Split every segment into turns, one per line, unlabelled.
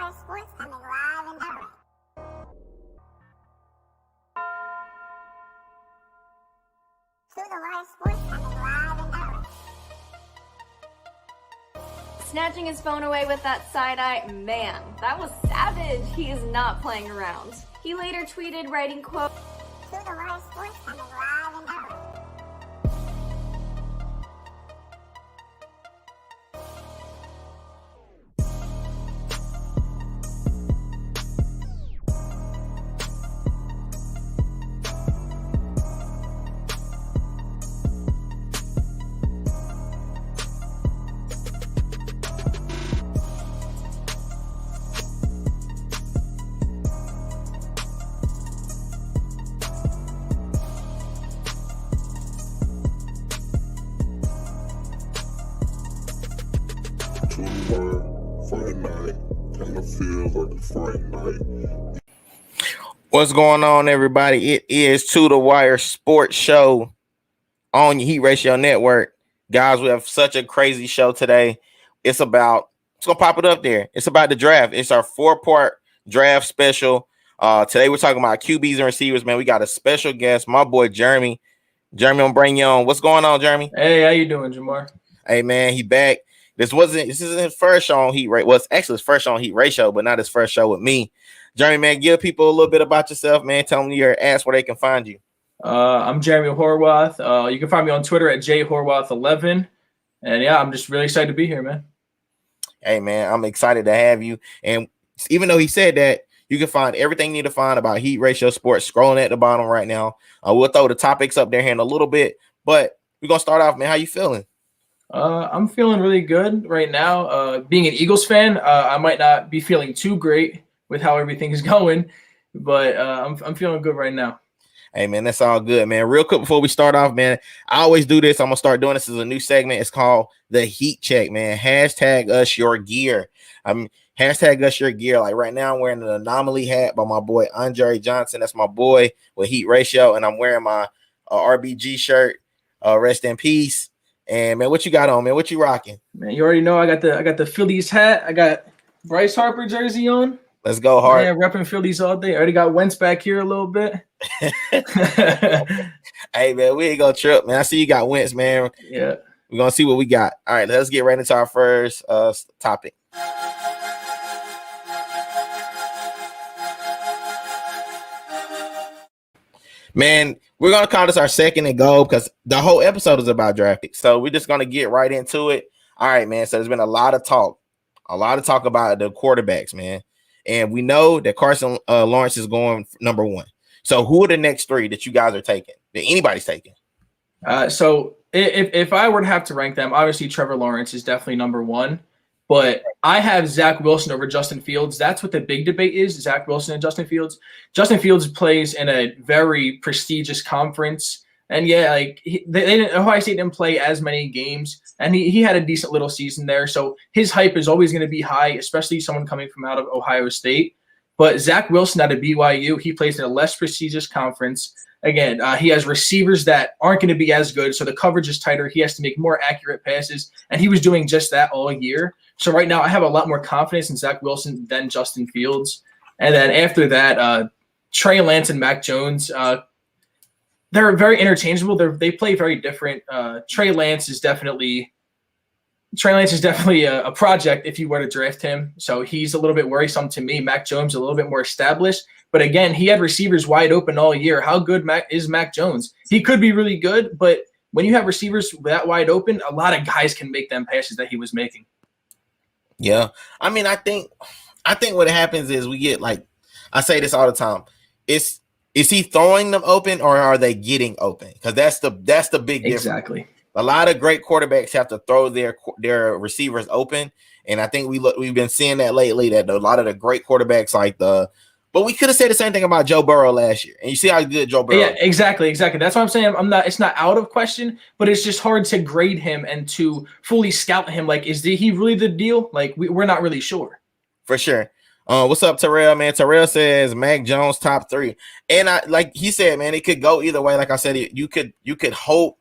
Wire Sports coming live and direct. To the Wire Sports coming live and direct.
Snatching his phone away with that side eye, man, that was savage. He is not playing around. He later tweeted, writing, quote,
To the Wire Sports coming live and direct.
What's going on, everybody? It is To The Wire Sports Show on your Heat Ratio Network. Guys, we have such a crazy show today. It's gonna pop it up there. It's about the draft. It's our 4-part draft special. Today we're talking about QBs and receivers, man. We got a special guest, my boy Jeremy. Jeremy, I'm bringing you on. What's going on, Jeremy?
Hey, how you doing, Jamar?
Hey, man, he back. This isn't his first show on Heat Ratio. Well, it's actually his first show on Heat Ratio, but not his first show with me. Jeremy, man, give people a little bit about yourself, man. Tell them your ass where they can find you.
I'm Jeremy Horwoth. You can find me on Twitter at jhorwoth11. And yeah, I'm just really excited to be here, man.
Hey, man, I'm excited to have you. And even though he said that, you can find everything you need to find about Heat Ratio Sports scrolling at the bottom right now. We'll throw the topics up there here in a little bit, but we're going to start off, man. How you feeling?
I'm feeling really good right now. Being an Eagles fan, I might not be feeling too great with how everything is going, but I'm feeling good right now.
Hey, man, that's all good, man. Real quick before we start off, man, I always do this. I'm going to start doing this as a new segment. It's called the Heat Check, man. Hashtag us your gear. Hashtag us your gear. Like right now, I'm wearing an Anomaly hat by my boy Andre Johnson. That's my boy with Heat Ratio, and I'm wearing my RBG shirt. Rest in peace. And man, what you got on, man? What you rocking?
Man, you already know I got the Phillies hat. I got Bryce Harper jersey on.
Let's go hard.
Yeah, repping Phillies all day. I already got Wentz back here a little bit.
Hey, man, we ain't gonna trip, man. I see you got Wentz, man.
Yeah.
We're gonna see what we got. All right, let's get right into our first topic. Man, we're going to call this our second and go because the whole episode is about draft picks. So we're just going to get right into it. All right, man. So there's been a lot of talk about the quarterbacks, man. And we know that Carson Lawrence is going number 1. So who are the next 3 that you guys are taking, that anybody's taking?
So if I were to have to rank them, obviously Trevor Lawrence is definitely number 1. But I have Zach Wilson over Justin Fields. That's what the big debate is, Zach Wilson and Justin Fields. Justin Fields plays in a very prestigious conference. And yeah, like Ohio State didn't play as many games. And he had a decent little season there. So his hype is always going to be high, especially someone coming from out of Ohio State. But Zach Wilson out of BYU, he plays in a less prestigious conference. Again, he has receivers that aren't going to be as good, so the coverage is tighter. He has to make more accurate passes, and he was doing just that all year. So right now I have a lot more confidence in Zach Wilson than Justin Fields. And then after that, Trey Lance and Mac Jones, they're very interchangeable. They play very different. Trey Lance is definitely a project if you were to draft him. So he's a little bit worrisome to me. Mac Jones a little bit more established. But again, he had receivers wide open all year. How good is Mac Jones? He could be really good, but when you have receivers that wide open, a lot of guys can make them passes that he was making.
Yeah. I mean, I think what happens is we get, like, I say this all the time. Is he throwing them open or are they getting open? Because that's the big difference.
Exactly.
A lot of great quarterbacks have to throw their receivers open, and I think we've been seeing that lately. That a lot of the great quarterbacks, but we could have said the same thing about Joe Burrow last year, and you see how good Joe Burrow.
Yeah, exactly. That's what I'm saying. It's not out of question, but it's just hard to grade him and to fully scout him. Like, is he really the deal? Like, we're not really sure.
For sure. What's up, Terrell, man? Terrell says Mac Jones top 3, and like he said, man, it could go either way. Like I said, you could hope.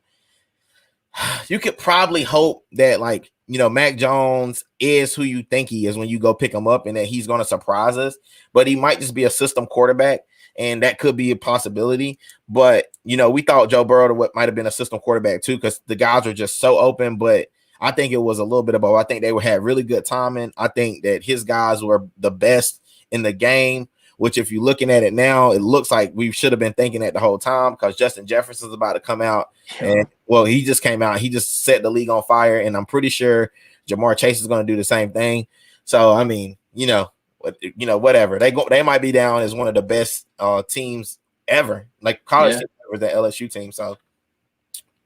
You could probably hope that like Mac Jones is who you think he is when you go pick him up, and that he's going to surprise us. But he might just be a system quarterback, and that could be a possibility. But we thought Joe Burrow might have been a system quarterback too, because the guys were just so open. But I think it was a little bit of both. I think they had really good timing. I think that his guys were the best in the game, which if you're looking at it now, it looks like we should have been thinking that the whole time, because Justin Jefferson's about to come out. And he just came out. He just set the league on fire, and I'm pretty sure Jamar Chase is going to do the same thing. So, I mean, whatever. They might be down as one of the best teams ever, like college was that LSU team. So,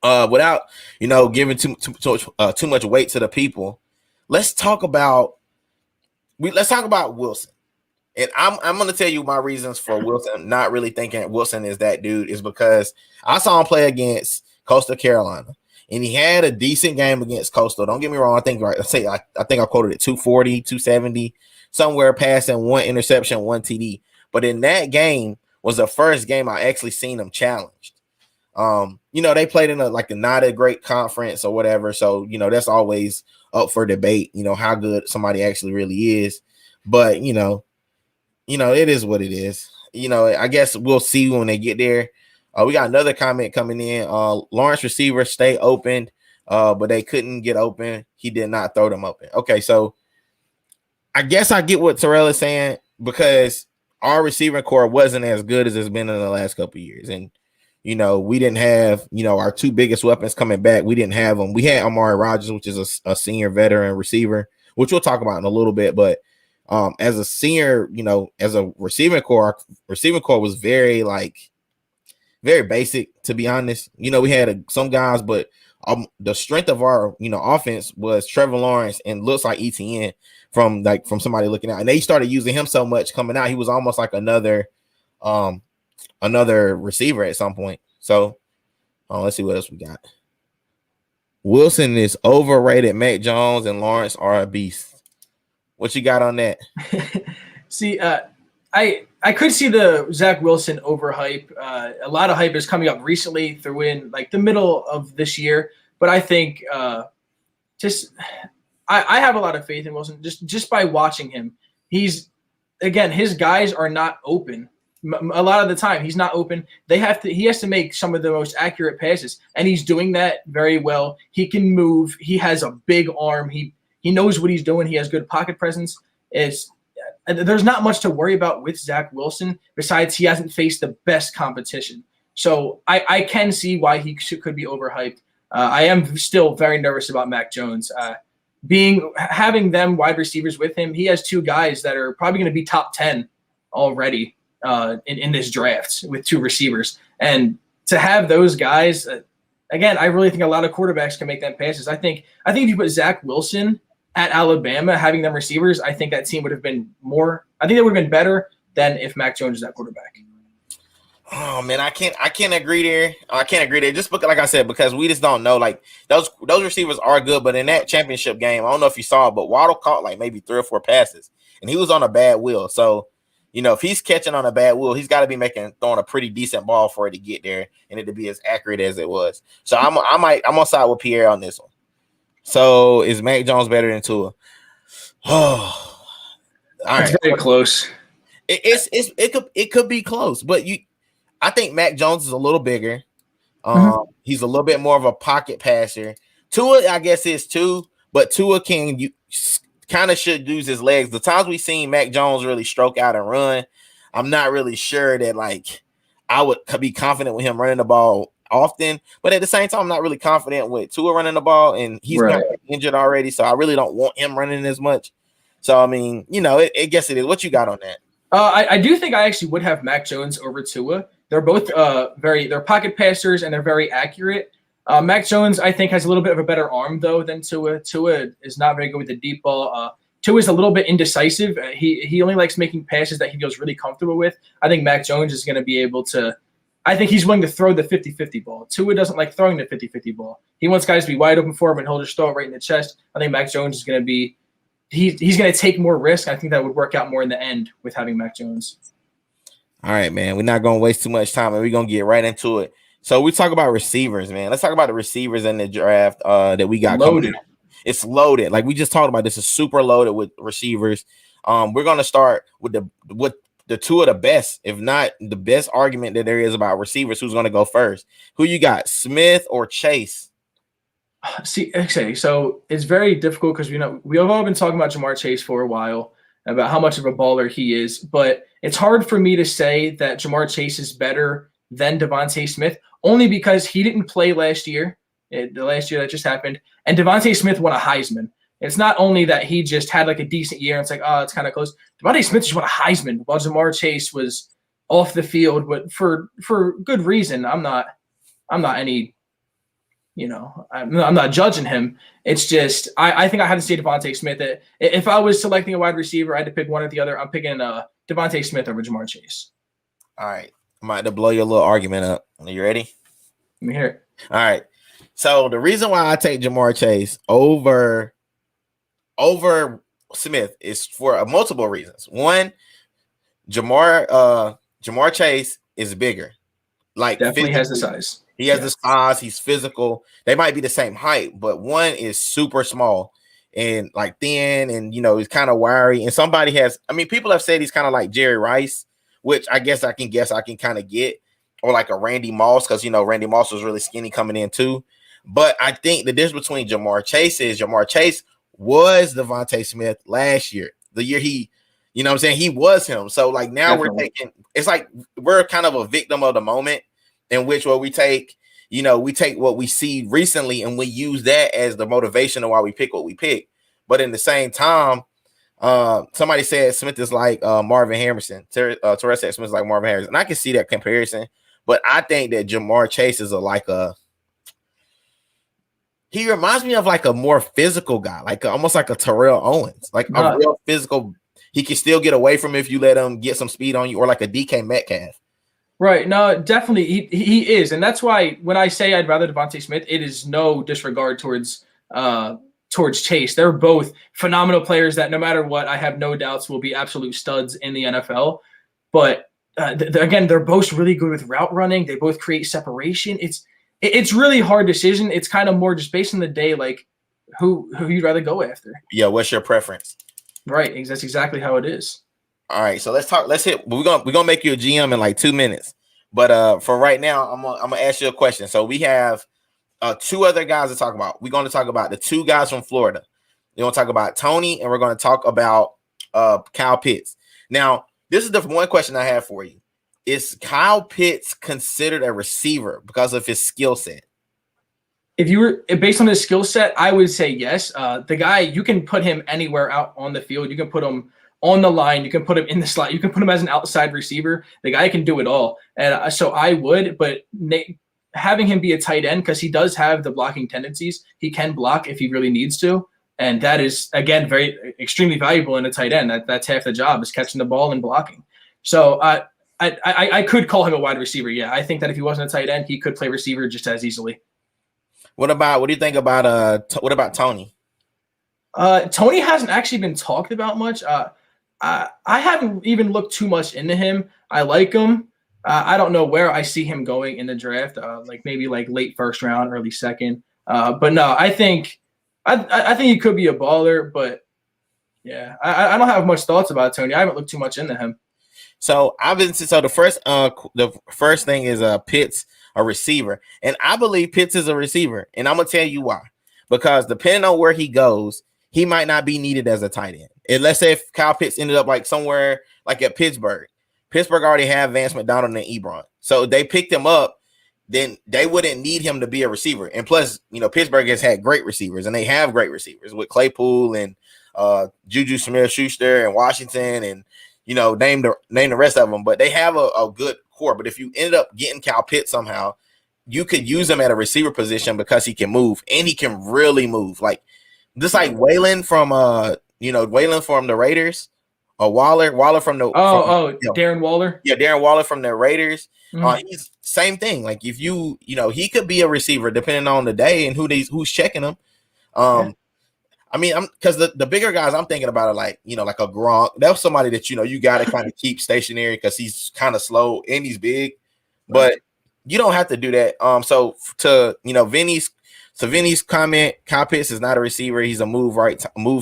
without giving too much weight to the people, let's talk about Wilson. And I'm going to tell you my reasons for Wilson not really thinking Wilson is that dude is because I saw him play against Coastal Carolina, and he had a decent game against Coastal. Don't get me wrong. I think I quoted it 240, 270, somewhere passing, 1 interception, 1 TD. But in that game was the first game I actually seen him challenged. They played in a not a great conference or whatever. So, that's always up for debate, how good somebody actually really is. But, it is what it is. I guess we'll see when they get there. We got another comment coming in. Lawrence receiver stay open, but they couldn't get open. He did not throw them open. Okay, so I guess I get what Terrell is saying, because our receiving core wasn't as good as it's been in the last couple of years. And, we didn't have, our 2 biggest weapons coming back. We didn't have them. We had Amari Rodgers, which is a senior veteran receiver, which we'll talk about in a little bit. But as a senior, as a receiving core, our receiving core was very basic, to be honest. We had some guys, but the strength of our, offense was Trevor Lawrence and looks like ETN from somebody looking out. And they started using him so much coming out. He was almost like another receiver at some point. So let's see what else we got. Wilson is overrated. Mac Jones and Lawrence are a beast. What you got on that?
See, I could see the Zach Wilson overhype. A lot of hype is coming up recently through in the middle of this year. But I think I have a lot of faith in Wilson just by watching him. His guys are not open. A lot of the time, he's not open. He has to make some of the most accurate passes, and he's doing that very well. He can move. He has a big arm. He knows what he's doing. He has good pocket presence. There's not much to worry about with Zach Wilson, besides he hasn't faced the best competition. So I can see why he could be overhyped. I am still very nervous about Mac Jones. Having them wide receivers with him, he has 2 guys that are probably going to be top 10 already in this draft with 2 receivers. And to have those guys, again, I really think a lot of quarterbacks can make them passes. I think if you put Zach Wilson at Alabama, having them receivers, I think that team would have been more. I think it would have been better than if Mac Jones is that quarterback.
Oh man, I can't agree there. I can't agree there. Just because, like I said, because we just don't know. Those receivers are good, but in that championship game, I don't know if you saw it, but Waddle caught maybe 3 or 4 passes, and he was on a bad wheel. So, if he's catching on a bad wheel, he's got to be throwing a pretty decent ball for it to get there and it to be as accurate as it was. So I'm gonna side with Pierre on this one. So is Mac Jones better than Tua? Oh, all right.
It's very close.
It could be close, but I think Mac Jones is a little bigger. He's a little bit more of a pocket passer. Tua, I guess, is too, but Tua kind of should use his legs. The times we've seen Mac Jones really stroke out and run, I'm not really sure that I would be confident with him running the ball often, but at the same time, I'm not really confident with Tua running the ball, and he's injured already, so I really don't want him running as much. So I mean, I guess it is. What you got on that?
I do think I actually would have Mac Jones over Tua. They're both they're pocket passers and they're very accurate. Mac Jones, I think, has a little bit of a better arm though than Tua. Tua is not very good with the deep ball. Tua is a little bit indecisive. He only likes making passes that he feels really comfortable with. I think Mac Jones is going to be able to. I think he's willing to throw the 50-50 ball. Tua doesn't like throwing the 50-50 ball. He wants guys to be wide open for him, and he'll just throw it right in the chest. I think Mac Jones is going to be he's going to take more risk. I think that would work out more in the end with having Mac Jones.
All right, man. We're not going to waste too much time, and we're going to get right into it. So we talk about receivers, man. Let's talk about the receivers in the draft that we got
loaded.
It's loaded. Like we just talked about, this is super loaded with receivers. We're gonna start with the two of the best, if not the best argument that there is about receivers. Who's gonna go first? Who you got, Smith or Chase?
See, okay, so it's very difficult because we've all been talking about Jamar Chase for a while, about how much of a baller he is, but it's hard for me to say that Jamar Chase is better than Devontae Smith, only because he didn't play last year, the last year that just happened, and Devontae Smith won a Heisman. It's not only that he just had like a decent year, and it's like, oh, it's kind of close. Devontae Smith just won a Heisman, while Jamar Chase was off the field, but for good reason. I'm not any, I'm not judging him. It's just I think I had to say Devontae Smith. If I was selecting a wide receiver, I had to pick one or the other. I'm picking Devontae Smith over Jamar Chase.
All right, I'm about to blow your little argument up. Are you ready?
Let me hear it.
All right. So the reason why I take Jamar Chase over Smith is for multiple reasons. One, Jamar Chase is bigger. Like
definitely has the size.
He has the size. He's physical. They might be the same height, but one is super small and like thin, and he's kind of wiry. And people have said he's kind of like Jerry Rice, which I guess I can kind of get, or like a Randy Moss, because Randy Moss was really skinny coming in too. But I think the difference between Jamar Chase was Devontae Smith last year. The year he, he was him. So like now definitely. It's like we're kind of a victim of the moment, in which what we take, we take what we see recently and we use that as the motivation of why we pick what we pick. But in the same time, somebody said Smith is like Marvin Harrison. Torres said Smith is like Marvin Harrison. And I can see that comparison, but I think that Jamar Chase is he reminds me of like a more physical guy, like almost like a Terrell Owens, like a real physical. He can still get away from if you let him get some speed on you, or like a DK Metcalf.
Right. No, definitely he is. And that's why when I say I'd rather Devontae Smith, it is no disregard towards Chase. They're both phenomenal players that no matter what, I have no doubts will be absolute studs in the NFL. But again, they're both really good with route running. They both create separation. It's really hard decision. It's kind of more just based on the day, like who you'd rather go after.
Yeah. What's your preference?
Right. That's exactly how it is.
All right, so let's talk. We're gonna make you a GM in like 2 minutes, but for right now, I'm gonna ask you a question. So we have two other guys to talk about. We're gonna talk about the two guys from Florida. We're gonna talk about Tony, and we're gonna talk about Kyle Pitts. Now, this is the one question I have for you: is Kyle Pitts considered a receiver because of his skill set?
If you were based on his skill set, I would say yes. The guy, you can put him anywhere out on the field. You can put him on the line, you can put him in the slot, you can put him as an outside receiver. The guy can do it all. And so I would, but having him be a tight end, because he does have the blocking tendencies, he can block if he really needs to. And that is, again, extremely valuable in a tight end. That's half the job, is catching the ball and blocking. So I could call him a wide receiver. Yeah, I think that if he wasn't a tight end, he could play receiver just as easily.
What do you think about what about Tony?
Tony hasn't actually been talked about much. I haven't even looked too much into him. I like him. I don't know where I see him going in the draft, like maybe like late first round, early second. But no, I think he could be a baller. But yeah, I don't have much thoughts about Tony. I haven't looked too much into him.
So the first thing is Pitts a receiver, and I believe Pitts is a receiver, and I'm gonna tell you why. Because depending on where he goes, he might not be needed as a tight end. And let's say if Kyle Pitts ended up like somewhere like at Pittsburgh already had Vance McDonald and Ebron. So they picked him up, then they wouldn't need him to be a receiver. And plus, Pittsburgh has had great receivers, and they have great receivers with Claypool and Juju Smith-Schuster and Washington, and name the rest of them. But they have a good core. But if you ended up getting Kyle Pitts somehow, you could use him at a receiver position because he can move, and he can really move. Like just like Waylon from the Raiders, or Waller from the
Darren Waller.
Yeah, Darren Waller from the Raiders.
Mm-hmm.
He's same thing. Like if he could be a receiver depending on the day and who's checking him. I mean, because the bigger guys I'm thinking about are like a Gronk. That's somebody that you got to kind of keep stationary because he's kind of slow and he's big, but you don't have to do that. So to Vinny's So Vinny's comment: Kyle Pitts is not a receiver. He's a move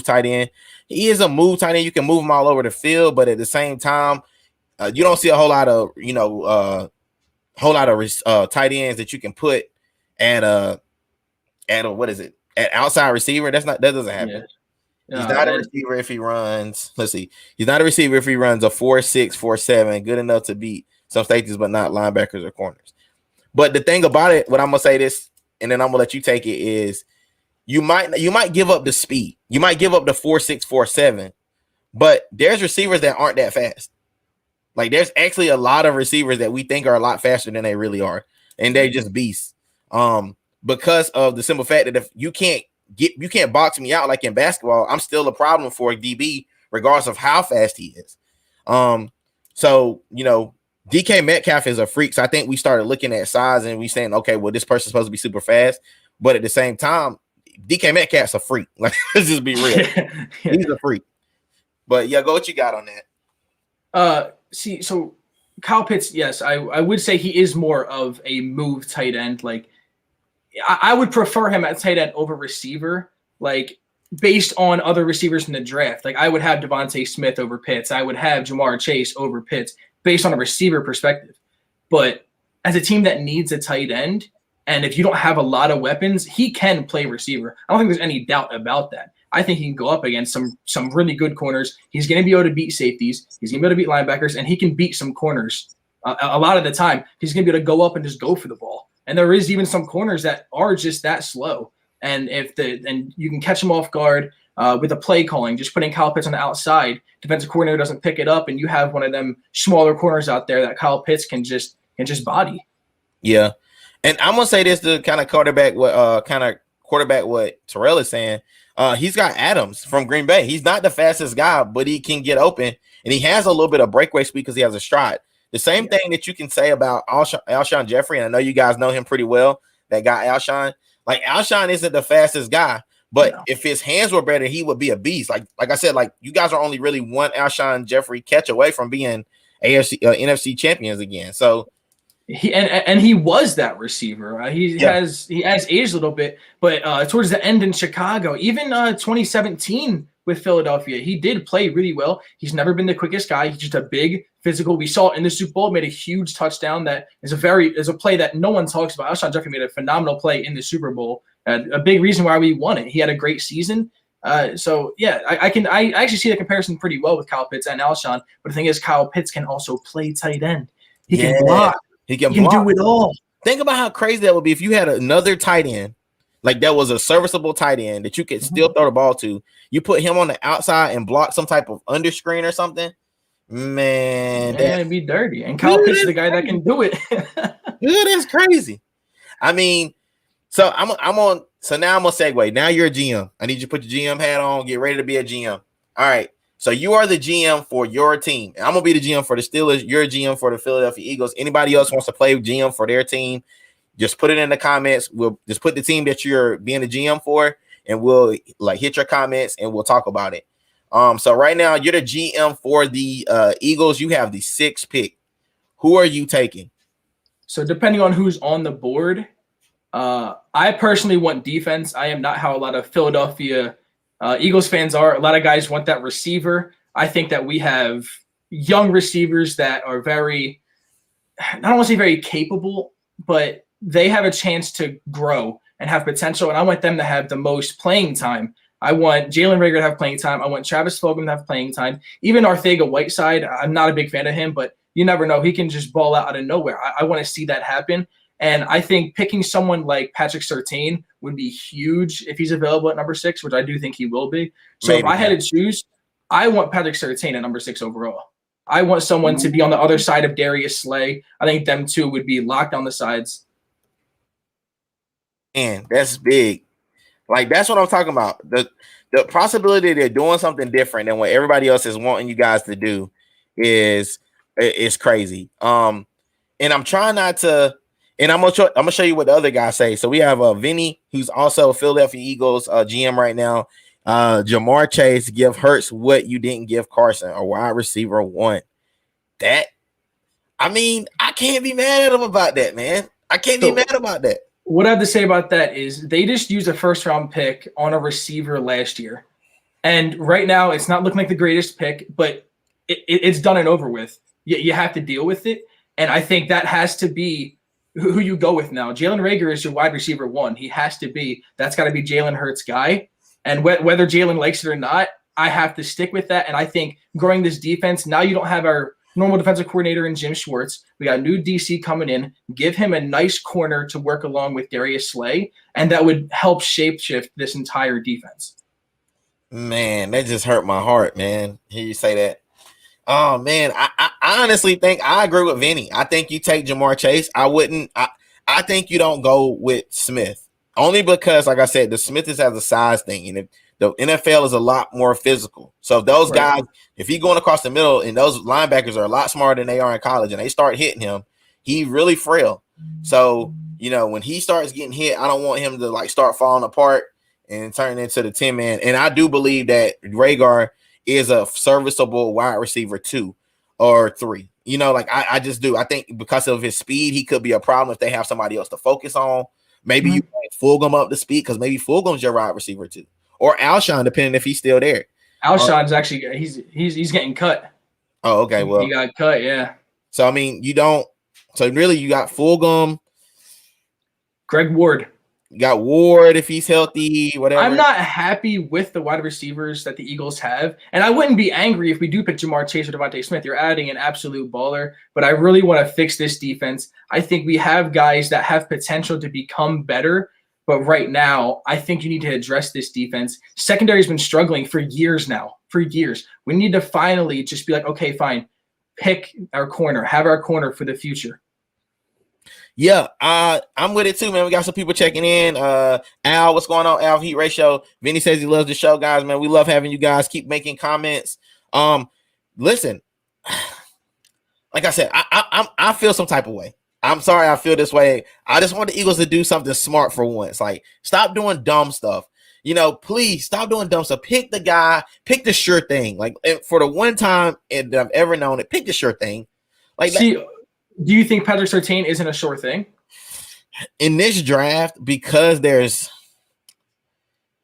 tight end. He is a move tight end. You can move him all over the field, but at the same time, you don't see a whole lot of tight ends that you can put at what is it, at outside receiver. That doesn't happen. Yeah. He's not a receiver if he runs. Let's see. He's not a receiver if he runs a 4.6, 4.7, good enough to beat some safeties, but not linebackers or corners. But the thing about it, what I'm gonna say this, and then I'm gonna let you take it, is you might give up the speed. You might give up the 4.6, 4.7, but there's receivers that aren't that fast. Like there's actually a lot of receivers that we think are a lot faster than they really are, and they're just beasts. Because of the simple fact that if you can't box me out like in basketball, I'm still a problem for a DB, regardless of how fast he is. So DK Metcalf is a freak. So I think we started looking at size and we saying, okay, well, this person's supposed to be super fast, but at the same time, DK Metcalf's a freak. Like, let's just be real. He's a freak. But yeah, go what you got on that.
So Kyle Pitts, yes, I would say he is more of a move tight end. Like I would prefer him at tight end over receiver, like based on other receivers in the draft. Like I would have Devontae Smith over Pitts. I would have Jamar Chase over Pitts based on a receiver perspective. But as a team that needs a tight end, and if you don't have a lot of weapons, he can play receiver. I don't think there's any doubt about that. I think he can go up against some really good corners. He's going to be able to beat safeties. He's going to be able to beat linebackers, and he can beat some corners. A lot of the time, he's going to be able to go up and just go for the ball. And there is even some corners that are just that slow. And you can catch them off guard with a play calling, just putting Kyle Pitts on the outside. Defensive coordinator doesn't pick it up, and you have one of them smaller corners out there that Kyle Pitts can just body.
Yeah, and I'm gonna say this to kind of quarterback what Terrell is saying. He's got Adams from Green Bay. He's not the fastest guy, but he can get open, and he has a little bit of breakaway speed because he has a stride. The same thing that you can say about Alshon Jeffrey, and I know you guys know him pretty well, that guy Alshon. Like, Alshon isn't the fastest guy, but if his hands were better, he would be a beast. Like I said, like you guys are only really one Alshon Jeffrey catch away from being NFC champions again. So
he was that receiver. He has aged a little bit, but towards the end in Chicago, even 2017 with Philadelphia, he did play really well. He's never been the quickest guy. He's just a big physical. We saw it in the Super Bowl, made a huge touchdown that is a play that no one talks about. Alshon Jeffrey made a phenomenal play in the Super Bowl. A big reason why we won it. He had a great season. So yeah, I actually see the comparison pretty well with Kyle Pitts and Alshon. But the thing is, Kyle Pitts can also play tight end. He can block. He can do it all.
Think about how crazy that would be if you had another tight end, like that was a serviceable tight end that you could still throw the ball to. You put him on the outside and block some type of underscreen or something. Man,
it'd be dirty. And Kyle Pitts is the guy that can do it.
Dude, that's crazy. I mean, so now I'm gonna segue. Now you're a GM. I need you to put your GM hat on, get ready to be a GM. All right. So you are the GM for your team. I'm gonna be the GM for the Steelers. You're a GM for the Philadelphia Eagles. Anybody else wants to play GM for their team, just put it in the comments. We'll just put the team that you're being the GM for, and we'll hit your comments and we'll talk about it. So right now you're the GM for the Eagles. You have the 6th pick. Who are you taking?
So depending on who's on the board, I personally want defense. I am not how a lot of Philadelphia Eagles fans are. A lot of guys want that receiver. I think that we have young receivers that are very, I don't want to say very capable, but they have a chance to grow and have potential. And I want them to have the most playing time. I want Jalen Reagor to have playing time. I want Travis Fulgham to have playing time. Even Arcega-Whiteside, I'm not a big fan of him, but you never know. He can just ball out of nowhere. I want to see that happen. And I think picking someone like Patrick Surtain would be huge if he's available at number 6, which I do think he will be. So if I had to choose, I want Patrick Surtain at number 6 overall. I want someone to be on the other side of Darius Slay. I think them two would be locked on the sides.
Man, that's big. Like, that's what I'm talking about. The possibility they're doing something different than what everybody else is wanting you guys to do is crazy. And I'm trying not to. And I'm gonna show you what the other guys say. So we have Vinny, who's also a Philadelphia Eagles GM right now. Jamar Chase, give Hurts what you didn't give Carson, a wide receiver 1. That, I mean, I can't be mad at him about that, man. I can't be mad about that.
What I have to say about that is they just used a first-round pick on a receiver last year. And right now, it's not looking like the greatest pick, but it's done and over with. You have to deal with it. And I think that has to be who you go with now. Jalen Reagor is your wide receiver 1. He has to be. That's got to be Jalen Hurts' guy. And whether Jalen likes it or not, I have to stick with that. And I think growing this defense, now you don't have our normal defensive coordinator in Jim Schwartz. We got a new DC coming in. Give him a nice corner to work along with Darius Slay, and that would help shapeshift this entire defense.
Man, that just hurt my heart, man. Hear you say that. Oh man, I honestly think I agree with Vinny. I think you take Jamar Chase. I think you don't go with Smith. Only because, like I said, the Smith has a size thing, and the NFL is a lot more physical. So if those guys, if he's going across the middle, and those linebackers are a lot smarter than they are in college, and they start hitting him, he's really frail. So, when he starts getting hit, I don't want him to like start falling apart and turn into the 10-man. And I do believe that Reagor is a serviceable wide receiver 2 or 3. I just do. I think because of his speed, he could be a problem if they have somebody else to focus on. Maybe you Fulgham up the speed because maybe Fulgham's your wide receiver 2. Or Alshon, depending if he's still there.
Alshon's actually he's getting cut.
Oh, okay. Well,
he got cut, yeah.
So I mean, you don't. So really, you got Fulgham,
Greg Ward.
You got Ward if he's healthy, whatever.
I'm not happy with the wide receivers that the Eagles have, and I wouldn't be angry if we do pick Jamar Chase or Devontae Smith. You're adding an absolute baller, but I really want to fix this defense. I think we have guys that have potential to become better. But right now, I think you need to address this defense. Secondary has been struggling for years now, for years. We need to finally just be like, okay, fine, pick our corner, have our corner for the future.
Yeah, I'm with it too, man. We got some people checking in. Al, what's going on? Al, Heat Ratio. Vinny says he loves the show, guys, man. We love having you guys keep making comments. Listen, like I said, I feel some type of way. I'm sorry I feel this way. I just want the Eagles to do something smart for once. Like, stop doing dumb stuff. Please stop doing dumb stuff. Pick the guy, pick the sure thing. Like, for the one time that I've ever known it, pick the sure thing. Like,
see, do you think Patrick Surtain isn't a sure thing?
In this draft, because there's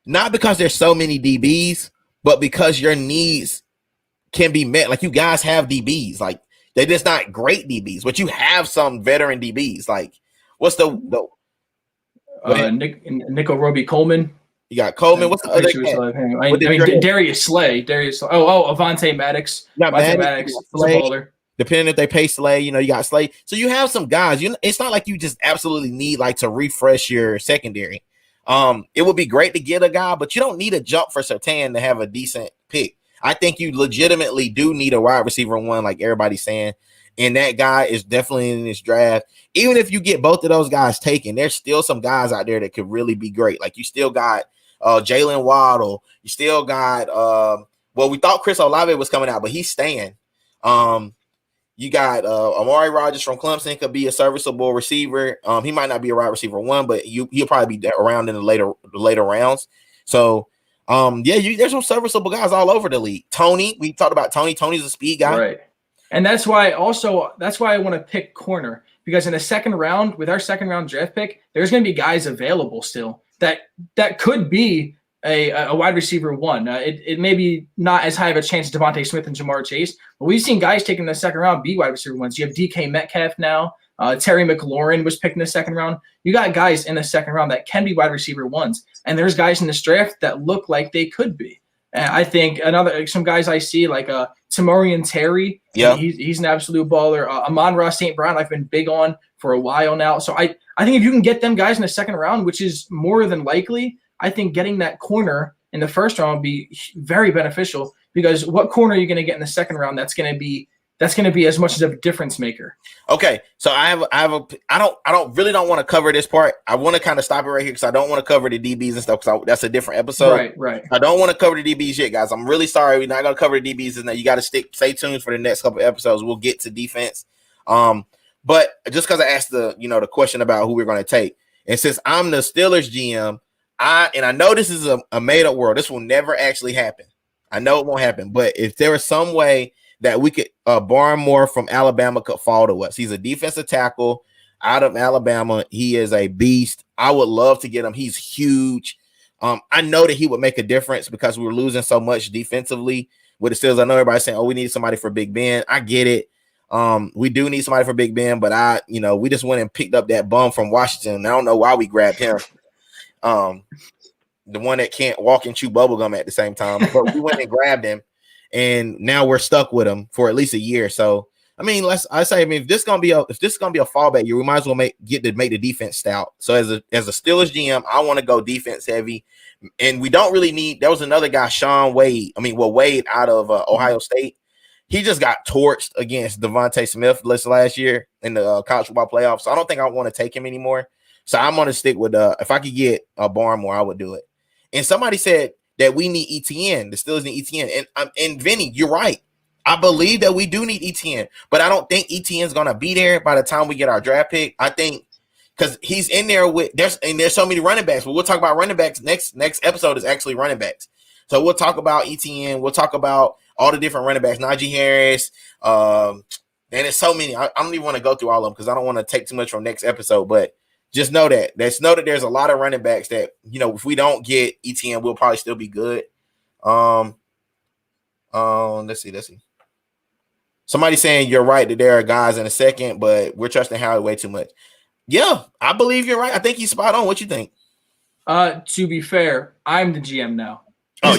so many DBs, but because your needs can be met. Like, you guys have DBs. Like, they're just not great DBs, but you have some veteran DBs. Like, what's the
Nico Roby Coleman?
You got Coleman. What's the other?
Darius Slay. Avonte Maddox. Avonte Maddox.
Depending if they pay Slay, you got Slay. So you have some guys. It's not like you just absolutely need like to refresh your secondary. It would be great to get a guy, but you don't need a jump for Surtain to have a decent pick. I think you legitimately do need a wide receiver 1, like everybody's saying. And that guy is definitely in this draft. Even if you get both of those guys taken, there's still some guys out there that could really be great. Like, you still got Jalen Waddle. You still got we thought Chris Olave was coming out, but he's staying. You got Amari Rodgers from Clemson, could be a serviceable receiver. He might not be a wide receiver 1, but he'll probably be around in the later rounds. So there's some serviceable guys all over the league. Tony, we talked about Tony. Tony's a speed guy.
Right. And that's why I want to pick corner, because in the second round, with our second round draft pick, there's going to be guys available still that could be a wide receiver 1. It may be not as high of a chance as Devontae Smith and Jamar Chase, but we've seen guys taken in the second round be wide receiver 1s. You have DK Metcalf now. Terry McLaurin was picked in the second round. You got guys in the second round that can be wide receiver 1s, and there's guys in this draft that look like they could be. And I think some guys I see like Tamorian Terry. Yeah, he's an absolute baller. Amon-Ra St. Brown, I've been big on for a while now. So I think if you can get them guys in the second round, which is more than likely, I think getting that corner in the first round would be very beneficial, because what corner are you going to get in the second round that's going to be as much as a difference maker? Okay,
so I don't want to cover this part. I want to kind of stop it right here because I don't want to cover the DBs and stuff, because that's a different episode.
Right.
I don't want to cover the DBs yet, guys. I'm really sorry. We're not going to cover the DBs, and you got to stay tuned for the next couple of episodes. We'll get to defense. But just because I asked the question about who we're going to take, and since I'm the Steelers GM, I know this is a made up world. This will never actually happen. I know it won't happen. But if there was some way that we could Barmore from Alabama could fall to us. He's a defensive tackle out of Alabama. He is a beast. I would love to get him. He's huge. I know that he would make a difference because we were losing so much defensively with the Steelers. I know everybody's saying, "Oh, we need somebody for Big Ben." I get it. We do need somebody for Big Ben, but we just went and picked up that bum from Washington. I don't know why we grabbed him. The one that can't walk and chew bubblegum at the same time, but we went and grabbed him, and now we're stuck with him for at least a year. So, I mean, if this is gonna be a fallback year, we might as well make the defense stout. So as a Steelers GM, I want to go defense heavy, and we don't really need. There was another guy, Wade out of Ohio State. He just got torched against Devontae Smith last year in the college football playoffs. So I don't think I want to take him anymore. So I'm going to stick with if I could get a Barmore, I would do it. And somebody said that we need ETN. The Steelers need ETN. And Vinny, you're right. I believe that we do need ETN, but I don't think ETN is going to be there by the time we get our draft pick. I think because he's in there there's so many running backs. But we'll talk about running backs. Next episode is actually running backs. So we'll talk about ETN. We'll talk about all the different running backs, Najee Harris. And there's so many. I don't even want to go through all of them because I don't want to take too much from next episode. But just know that there's a lot of running backs that, if we don't get ETN, we'll probably still be good. Let's see. Somebody saying you're right that there are guys in a second, but we're trusting Howie way too much. Yeah, I believe you're right. I think he's spot on. What you think?
To be fair, I'm the GM now.
Oh,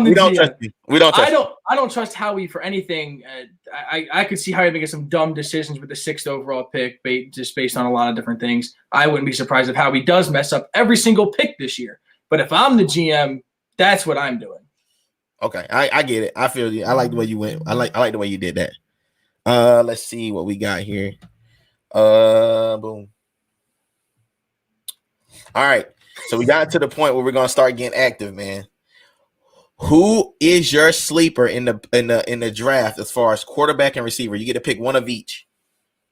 we don't trust you. We don't trust
I don't trust Howie for anything. I could see Howie making some dumb decisions with the 6th overall pick just based on a lot of different things. I wouldn't be surprised if Howie does mess up every single pick this year. But if I'm the GM, that's what I'm doing.
Okay, I get it. I feel you. I like the way you went. I like the way you did that. Let's see what we got here. Boom. All right. So we got to the point where we're gonna start getting active, man. Who is your sleeper in the draft as far as quarterback and receiver? You get to pick one of each.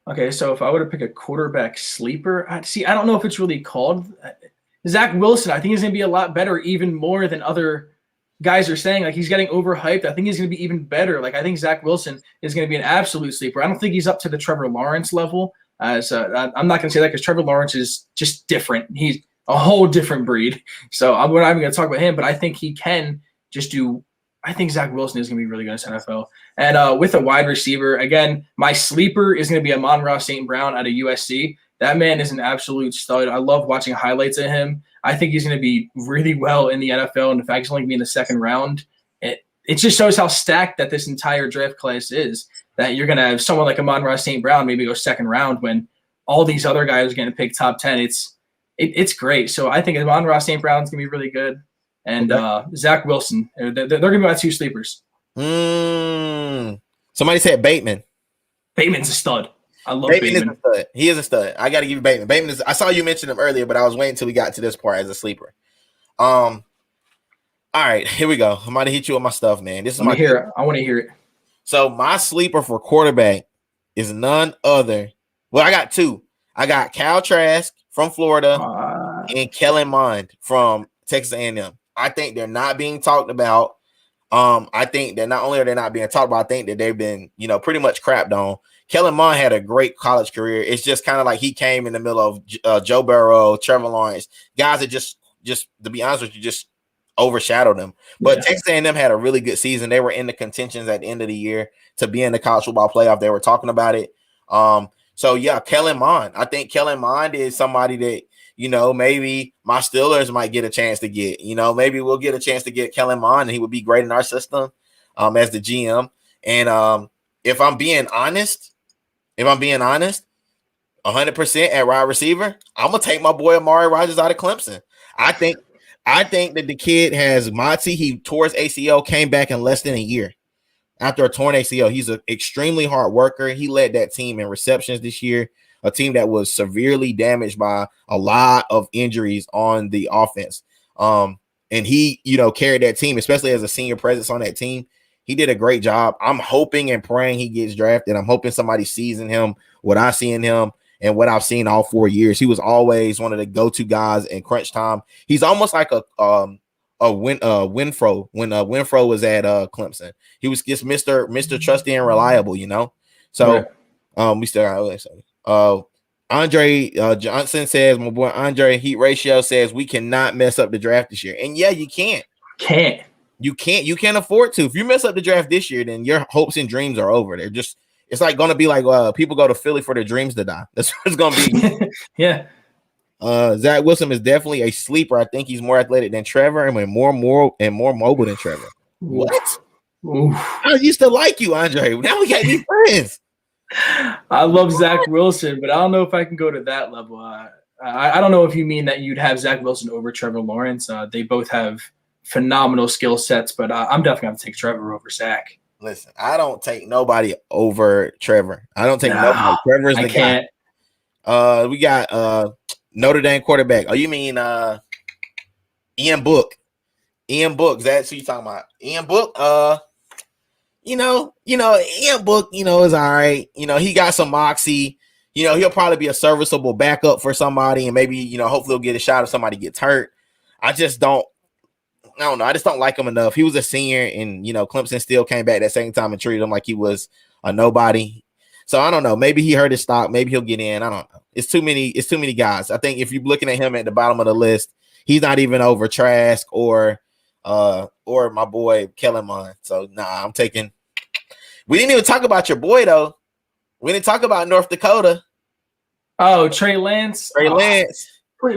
Okay, so if I were to pick a quarterback sleeper, I don't know if it's really called Zach Wilson. I think he's gonna be a lot better, even more than other guys are saying. Like, he's getting overhyped. I think he's going to be even better. Like, I think Zach Wilson is going to be an absolute sleeper. I don't think he's up to the Trevor Lawrence level. So I'm not going to say that because Trevor Lawrence is just different. He's a whole different breed. So we're not even going to talk about him, but I think he can just do – I think Zach Wilson is going to be really good in this NFL. And with a wide receiver, again, my sleeper is going to be Amon-Ra St. Brown out of USC. That man is an absolute stud. I love watching highlights of him. I think he's going to be really well in the NFL, and the fact he's only going to be in the second round, it just shows how stacked that this entire draft class is, that you're going to have someone like Amon-Ra St. Brown maybe go second round when all these other guys are going to pick top 10. It's great. So I think Amon-Ra St. Brown is going to be really good, and Zach Wilson, they're going to be my two sleepers.
Somebody said Bateman.
Bateman's a stud. I love Bateman.
Is a stud. He is a stud. I got to give you Bateman. Bateman is. I saw you mention him earlier, but I was waiting until we got to this part as a sleeper. All right, here we go. I'm about to hit you with my stuff, man. This is my.
I want to hear it.
So my sleeper for quarterback is none other. Well, I got two. I got Kyle Trask from Florida and Kellen Mond from Texas A&M. I think they're not being talked about. I think that not only are they not being talked about, I think that they've been, pretty much crapped on. Kellen Mond had a great college career. It's just kind of like he came in the middle of Joe Burrow, Trevor Lawrence, guys that just to be honest with you, just overshadowed them. But Texas A&M had a really good season. They were in the contentions at the end of the year to be in the college football playoff. They were talking about it. So yeah, Kellen Mond. I think Kellen Mond is somebody that, maybe my Steelers might get a chance to get. Maybe we'll get a chance to get Kellen Mond, and he would be great in our system as the GM. And if I'm being honest, 100% at wide receiver, I'm gonna take my boy Amari Rodgers out of Clemson. I think that the kid has moxie. He tore his ACL, came back in less than a year after a torn ACL. He's an extremely hard worker. He led that team in receptions this year, a team that was severely damaged by a lot of injuries on the offense. And he, carried that team, especially as a senior presence on that team. He did a great job. I'm hoping and praying he gets drafted. I'm hoping somebody sees in him what I see in him and what I've seen all 4 years. He was always one of the go-to guys in crunch time. He's almost like a Winfro when Winfro was at Clemson. He was just Mr. Trusty and reliable, So we still got Andre Johnson says, my boy Andre Heat Ratio says we cannot mess up the draft this year. And yeah, you can't. You can't afford to. If you mess up the draft this year, then your hopes and dreams are over. They're just, it's like gonna be like people go to Philly for their dreams to die. That's what it's gonna be.
Yeah.
Zach Wilson is definitely a sleeper. I think he's more athletic than Trevor and more mobile than Trevor. What?
Oof.
I used to like you, Andre. Now we can't be friends.
I love Zach Wilson, but I don't know if I can go to that level. I don't know if you mean that you'd have Zach Wilson over Trevor Lawrence. They both have phenomenal skill sets, but I'm definitely going to take Trevor over Zach.
Listen, I don't take nobody over Trevor. I don't take nobody. Trevor's the guy. We got Notre Dame quarterback. Oh, you mean Ian Book? Ian Book. That's who you talking about? Ian Book. Ian Book, is all right. He got some moxie. He'll probably be a serviceable backup for somebody, and maybe, hopefully he'll get a shot if somebody gets hurt. I just don't know. I just don't like him enough. He was a senior, and, Clemson still came back that same time and treated him like he was a nobody. So I don't know. Maybe he hurt his stock. Maybe he'll get in. I don't know. It's too many guys. I think if you're looking at him at the bottom of the list, he's not even over Trask or my boy Kellen Mond. So I'm taking. We didn't even talk about your boy though. We didn't talk about North Dakota.
Oh, Trey Lance.
Lance.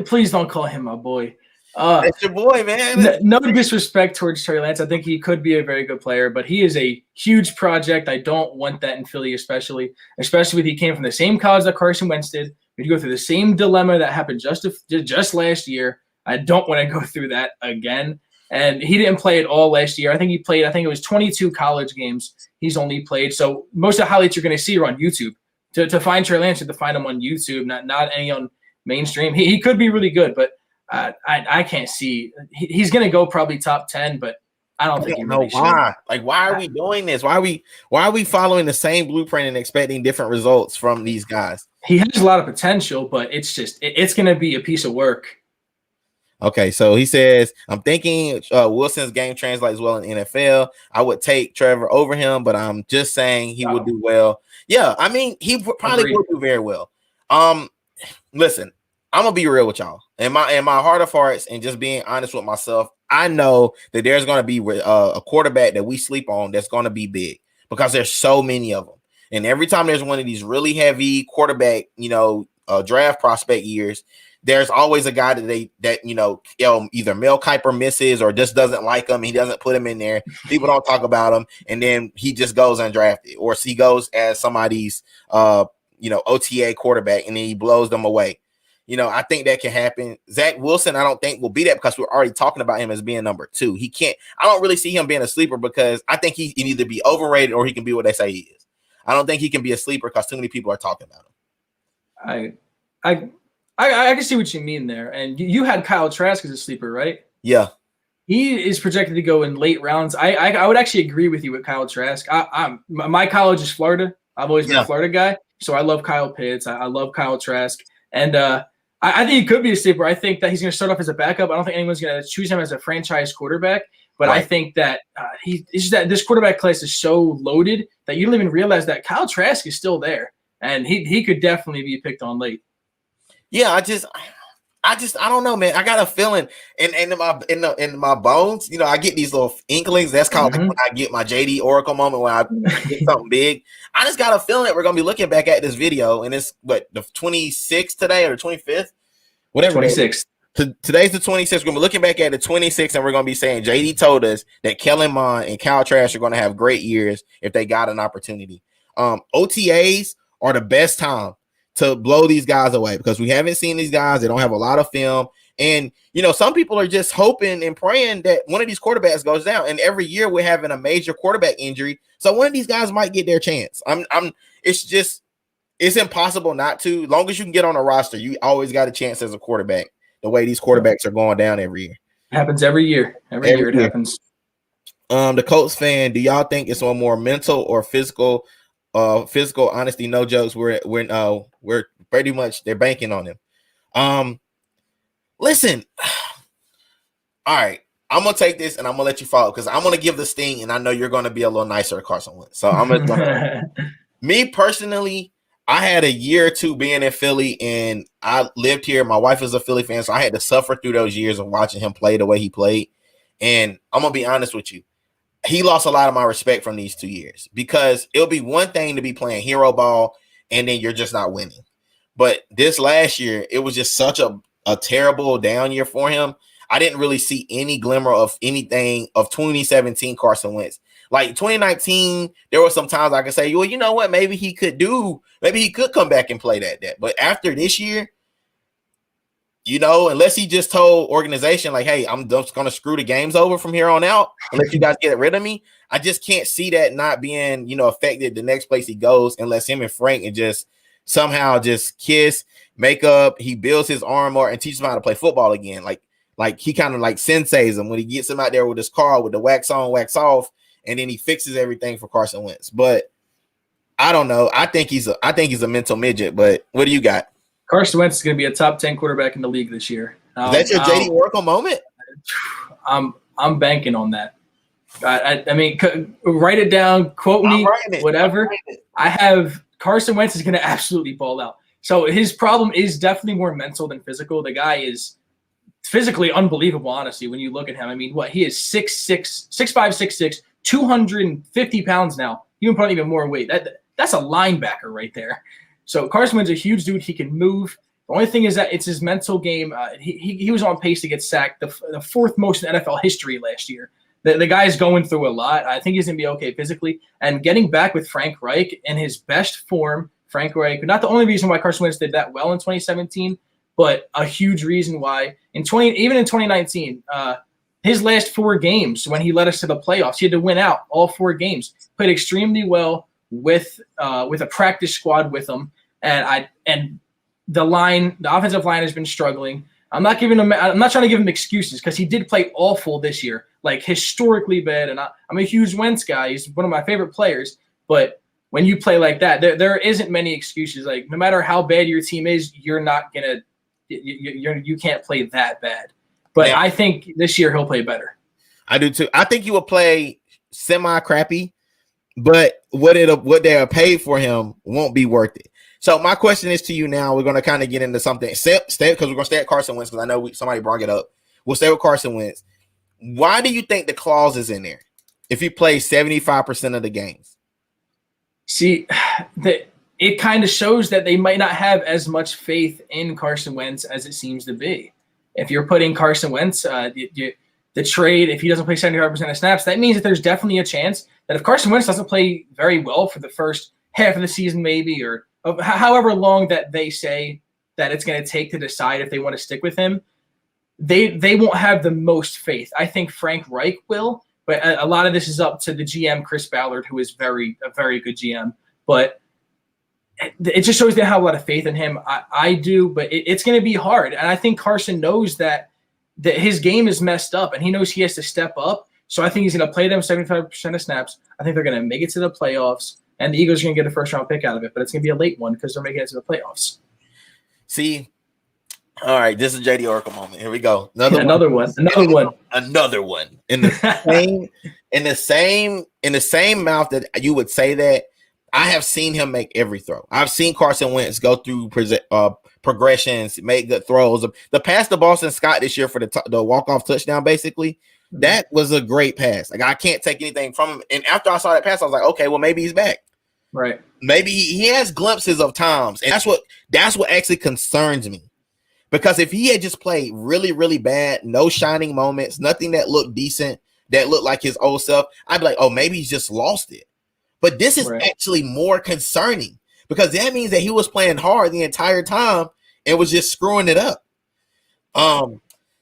Please don't call him my boy.
That's your boy, man.
No disrespect towards Trey Lance. I think he could be a very good player, but he is a huge project. I don't want that in Philly, especially if he came from the same college that Carson Wentz did. We'd go through the same dilemma that happened just last year. I don't want to go through that again. And he didn't play at all last year. I think it was 22 college games he's only played. So most of the highlights you're going to see are on YouTube. To find Trey Lance, you have to find him on YouTube, not any on mainstream. He could be really good, but I can't see. He's going to go probably top 10, but I don't think he really should.
Why? Like, why are we doing this? Why are we following the same blueprint and expecting different results from these guys?
He has a lot of potential, but it's going to be a piece of work.
Okay, so he says, I'm thinking Wilson's game translates well in NFL. I would take Trevor over him, but I'm just saying he would do well. Yeah, I mean, he probably will do very well. Listen, I'm gonna be real with y'all. In my heart of hearts, and just being honest with myself, I know that there's gonna be a quarterback that we sleep on that's gonna be big because there's so many of them. And every time there's one of these really heavy quarterback, draft prospect years, there's always a guy that either Mel Kiper misses or just doesn't like him. He doesn't put him in there. People don't talk about him, and then he just goes undrafted, or he goes as somebody's OTA quarterback, and then he blows them away. I think that can happen. Zach Wilson, I don't think will be that because we're already talking about him as being number 2. He can't. I don't really see him being a sleeper because I think he can either be overrated or he can be what they say he is. I don't think he can be a sleeper because too many people are talking about him.
I can see what you mean there. And you had Kyle Trask as a sleeper, right?
Yeah.
He is projected to go in late rounds. I would actually agree with you with Kyle Trask. My college is Florida. I've always been a Florida guy. So I love Kyle Pitts. I love Kyle Trask. And I think he could be a sleeper. I think that he's going to start off as a backup. I don't think anyone's going to choose him as a franchise quarterback. But right. I think that this quarterback class is so loaded that you don't even realize that Kyle Trask is still there. And he could definitely be picked on late.
Yeah, I don't know, man. I got a feeling in my bones. I get these little inklings. That's called like when I get my JD Oracle moment when I get something big. I just got a feeling that we're gonna be looking back at this video, and it's the 26th today or the 25th, whatever.
26th.
Today's the 26th. We're gonna be looking back at the 26th, and we're gonna be saying JD told us that Kellen Mond and Kyle Trask are gonna have great years if they got an opportunity. OTAs are the best time to blow these guys away because we haven't seen these guys. They don't have a lot of film. And, some people are just hoping and praying that one of these quarterbacks goes down. And every year we're having a major quarterback injury. So one of these guys might get their chance. It's impossible not to. As long as you can get on a roster, you always got a chance as a quarterback, the way these quarterbacks are going down every year.
It happens every year. Every year it happens.
The Colts fan, do y'all think it's on more mental or physical honesty? No jokes. We're pretty much they're banking on him. Listen, all right, I'm gonna take this and I'm gonna let you follow because I'm gonna give the sting and I know you're gonna be a little nicer to Carson Wentz. So I'm gonna me personally, I had a year or two being in Philly, and I lived here. My wife is a Philly fan, so I had to suffer through those years of watching him play the way he played. And I'm gonna be honest with you, he lost a lot of my respect from these 2 years, because it'll be one thing to be playing hero ball and then you're just not winning. But this last year, it was just such a terrible down year for him. I didn't really see any glimmer of anything of 2017 Carson Wentz. Like 2019, there were some times I could say, well, you know what? Maybe he could come back and play that. But after this year, unless he just told organization like, hey, I'm just going to screw the games over from here on out and let you guys get rid of me. I just can't see that not being, affected the next place he goes, unless him and Frank and just somehow just kiss, make up. He builds his arm more and teaches him how to play football again. Like he kind of like senseis him when he gets him out there with his car with the wax on, wax off, and then he fixes everything for Carson Wentz. But I don't know. I think he's a mental midget. But what do you got?
Carson Wentz is going to be a top 10 quarterback in the league this year.
Is that your JD Oracle moment?
I'm banking on that. I mean, write it down, quote me, whatever. I have Carson Wentz is going to absolutely ball out. So his problem is definitely more mental than physical. The guy is physically unbelievable, honestly, when you look at him. I mean, he is 6'5", 6'6", 250 pounds now. You can put even more weight. That's a linebacker right there. So Carson Wentz is a huge dude. He can move. The only thing is that it's his mental game. He was on pace to get sacked, the fourth most in NFL history last year. The guy's going through a lot. I think he's going to be okay physically. And getting back with Frank Reich in his best form, Frank Reich, not the only reason why Carson Wentz did that well in 2017, but a huge reason why even in 2019, his last 4 games when he led us to the playoffs, he had to win out all 4 games. Played extremely well with a practice squad with him. And the offensive line has been struggling. I'm not trying to give him excuses, because he did play awful this year, like historically bad. And I'm a huge Wentz guy. He's one of my favorite players. But when you play like that, there isn't many excuses. Like, no matter how bad your team is, you're not gonna you can't play that bad. But yeah. I think this year he'll play better.
I do too. I think he will play semi-crappy, but what they are paid for him won't be worth it. So my question is to you now. We're going to kind of get into something. Because we're going to stay at Carson Wentz, because I know somebody brought it up. We'll stay with Carson Wentz. Why do you think the clause is in there if he plays 75% of the games?
See, it kind of shows that they might not have as much faith in Carson Wentz as it seems to be. If you're putting Carson Wentz, the trade, if he doesn't play 75% of snaps, that means that there's definitely a chance that if Carson Wentz doesn't play very well for the first half of the season, maybe, or however long that they say that it's going to take to decide if they want to stick with him, they won't have the most faith. I think Frank Reich will, but a lot of this is up to the GM, Chris Ballard, who is a very good GM. But it just shows they have a lot of faith in him. I do, but it's going to be hard. And I think Carson knows that his game is messed up, and he knows he has to step up. So I think he's going to play them 75% of snaps. I think they're going to make it to the playoffs. And the Eagles are going to get a first-round pick out of it, but it's going to be a late one because they're making it to the playoffs.
See, all right, this is JD Oracle moment. Here we go.
Another one.
In the same mouth that you would say that, I have seen him make every throw. I've seen Carson Wentz go through progressions, make good throws. The pass to Boston Scott this year for the walk-off touchdown, basically, that was a great pass. Like, I can't take anything from him. And after I saw that pass, I was like, okay, well, maybe he's back.
Right.
Maybe he has glimpses of times. And that's what actually concerns me. Because if he had just played really, really bad, no shining moments, nothing that looked decent, that looked like his old self, I'd be like, oh, maybe he's just lost it. But this is actually more concerning, because that means that he was playing hard the entire time and was just screwing it up.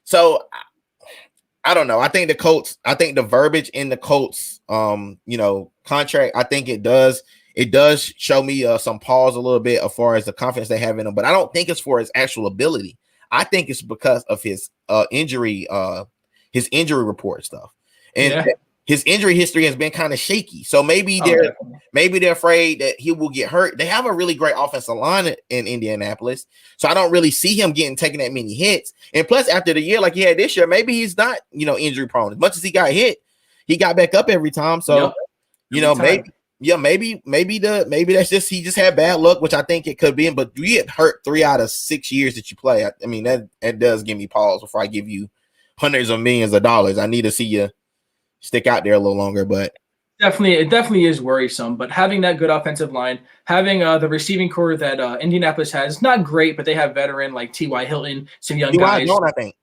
So I don't know. I think the verbiage in the Colts, contract, I think it does show me some pause a little bit as far as the confidence they have in him, but I don't think it's for his actual ability. I think it's because of his injury report stuff. And his injury history has been kind of shaky. So maybe they're afraid that he will get hurt. They have a really great offensive line in Indianapolis. So I don't really see him taking that many hits. And plus, after the year like he had this year, maybe he's not, injury prone. As much as he got hit, he got back up every time. So, maybe that's just he just had bad luck, which I think it could be. But you get hurt 3 out of 6 years that you play. I mean that does give me pause before I give you hundreds of millions of dollars. I need to see you stick out there a little longer, but
it definitely is worrisome. But having that good offensive line, having the receiving core that Indianapolis has, not great, but they have veteran like T.Y. Hilton, some young guys.
Gone, I think.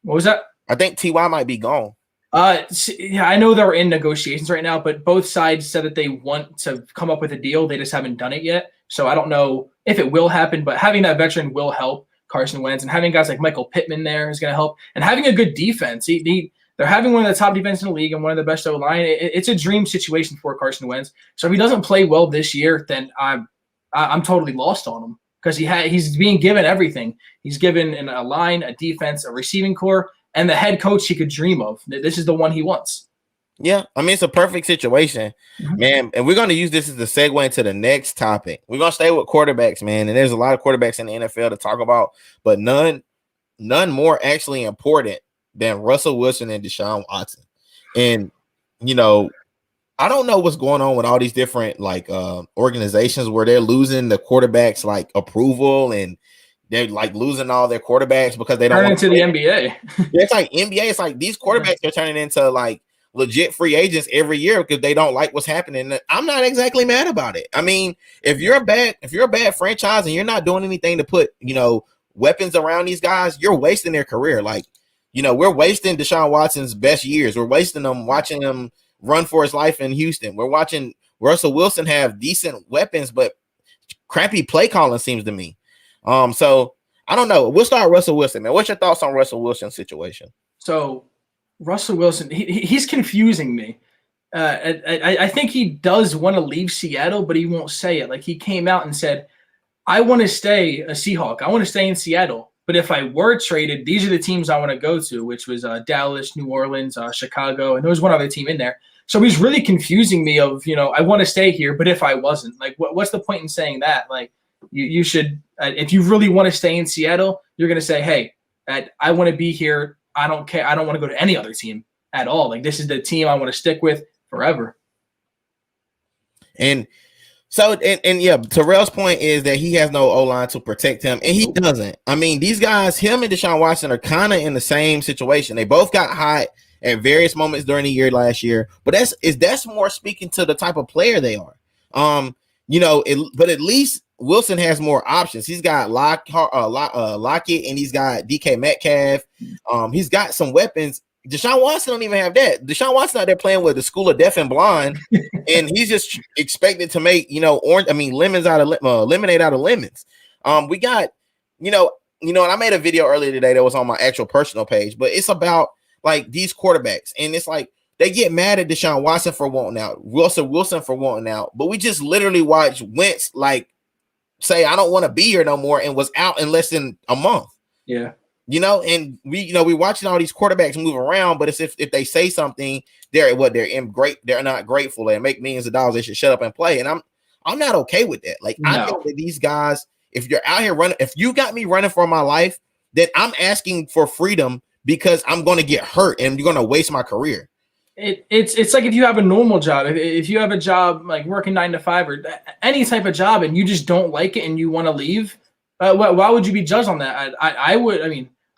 What was that?
I think T.Y. might be gone.
Yeah, I know they're in negotiations right now, but both sides said that they want to come up with a deal. They just haven't done it yet. So I don't know if it will happen, but having that veteran will help Carson Wentz, and having guys like Michael Pittman there is going to help, and having a good defense. They're having one of the top defenses in the league and one of the best O-line. It's a dream situation for Carson Wentz. So if he doesn't play well this year, then I'm totally lost on him, because he's being given everything. He's given a line, a defense, a receiving core, and the head coach he could dream of. This is the one he wants.
Yeah, I mean, it's a perfect situation, man. And we're going to use this as the segue into the next topic. We're going to stay with quarterbacks, man. And there's a lot of quarterbacks in the NFL to talk about, but none more actually important than Russell Wilson and Deshaun Watson. And, I don't know what's going on with all these different organizations where they're losing the quarterbacks approval, and they're losing all their quarterbacks because they don't
turn into the NBA.
It's like NBA. It's like these quarterbacks are turning into legit free agents every year because they don't like what's happening. I'm not exactly mad about it. I mean, if you're a bad franchise and you're not doing anything to put, weapons around these guys, you're wasting their career. We're wasting Deshaun Watson's best years. We're wasting them watching him run for his life in Houston. We're watching Russell Wilson have decent weapons, but crappy play calling seems to me. So I don't know. We'll start Russell Wilson, man. What's your thoughts on Russell Wilson's situation?
So Russell Wilson, he's confusing me. I think he does want to leave Seattle, but he won't say it. He came out and said, I want to stay a Seahawk. I want to stay in Seattle. But if I were traded, these are the teams I want to go to, which was Dallas, New Orleans, Chicago, and there was one other team in there. So he's really confusing me of, I want to stay here, but if I wasn't, what's the point in saying that? You should, if you really want to stay in Seattle, you're going to say, hey, I want to be here. I don't care. I don't want to go to any other team at all. This is the team I want to stick with forever.
And so, and yeah, Terrell's point is that he has no O-line to protect him, and he doesn't. I mean, these guys, him and Deshaun Watson, are kind of in the same situation. They both got hot at various moments during the year last year, but that's more speaking to the type of player they are. But at least Wilson has more options. He's got Lockett, and he's got DK Metcalf. He's got some weapons. Deshaun Watson don't even have that. Deshaun Watson out there playing with the school of deaf and blind, and he's just expected to make lemonade out of lemons. We got and I made a video earlier today that was on my actual personal page, but it's about these quarterbacks, and it's they get mad at Deshaun Watson for wanting out, Russell Wilson for wanting out, but we just literally watched Wentz say I don't want to be here no more, and was out in less than a month.
Yeah.
And we watching all these quarterbacks move around, but it's if they say something, they're not grateful. They make millions of dollars. They should shut up and play. And I'm not okay with that. No. I think that these guys, if you're out here running, if you got me running for my life, then I'm asking for freedom because I'm going to get hurt and you're going to waste my career.
It's like if you have a normal job, if you have a job working 9 to 5 or any type of job, and you just don't like it and you want to leave. Why would you be judged on that? I would